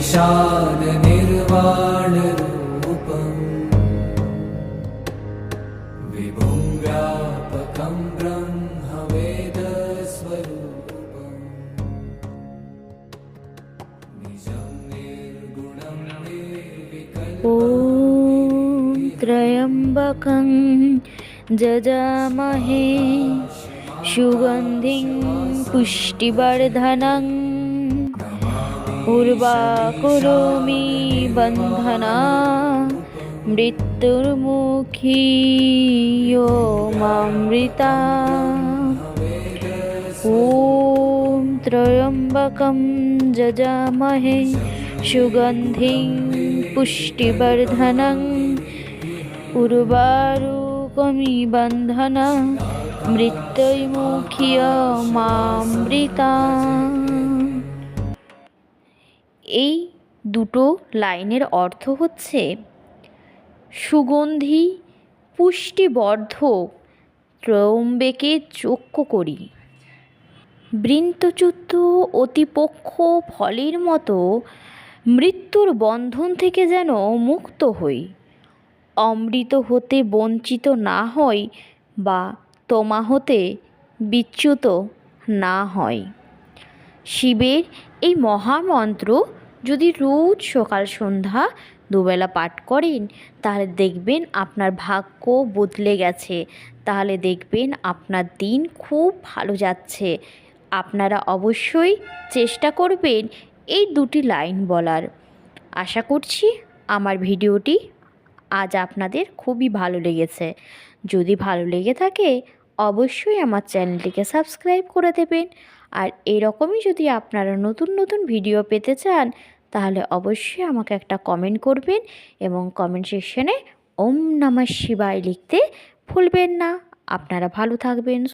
ईशान निर्वाण रूपम् विभुं व्यापकं ब्रह्म वेदस्वरूपम् निजं निर्गुणं ॐ त्र्यम्बकं जजामहे सुगन्धिं पुष्टिवर्धनम् उर्वाकुरोमि बन्धना मृत्युर्मुखीयोऽमृता ॐ त्र्यम्बकं जजामहे सुगन्धिं पुष्टिवर्धनम् उर्वारुकमि बन्धना মৃত্যুর্মুক্ষীয়মামৃতা। এই দুটো লাইনের অর্থ হচ্ছে সুগন্ধি পুষ্টিবর্ধক ত্র্যম্বকে যজ্ঞ করি, বৃন্তচ্যুত অতিপক্ষ ফলের মতো মৃত্যুর বন্ধন থেকে যেন মুক্ত হই, অমৃত হতে বঞ্চিত না হই বা তোমা হতে বিচ্যুত না হয়। শিবের এই মহামন্ত্র যদি রোজ সকাল সন্ধ্যা দুবেলা পাঠ করেন তাহলে দেখবেন আপনার ভাগ্য বদলে গেছে, তাহলে দেখবেন আপনার দিন খুব ভালো যাচ্ছে। আপনারা অবশ্যই চেষ্টা করবেন এই দুটি লাইন বলার। আশা করছি আমার ভিডিওটি আজ আপনাদের খুবই ভালো লেগেছে। যদি ভালো লেগে থাকে অবশ্যই আমার চ্যানেলটিকে সাবস্ক্রাইব করে দেবেন। আর এরকমই যদি আপনারা নতুন নতুন ভিডিও পেতে চান তাহলে অবশ্যই আমাকে একটা কমেন্ট করবেন এবং কমেন্ট সেকশনে ওম নমঃ শিবায় লিখতে ভুলবেন না। আপনারা ভালো থাকবেন।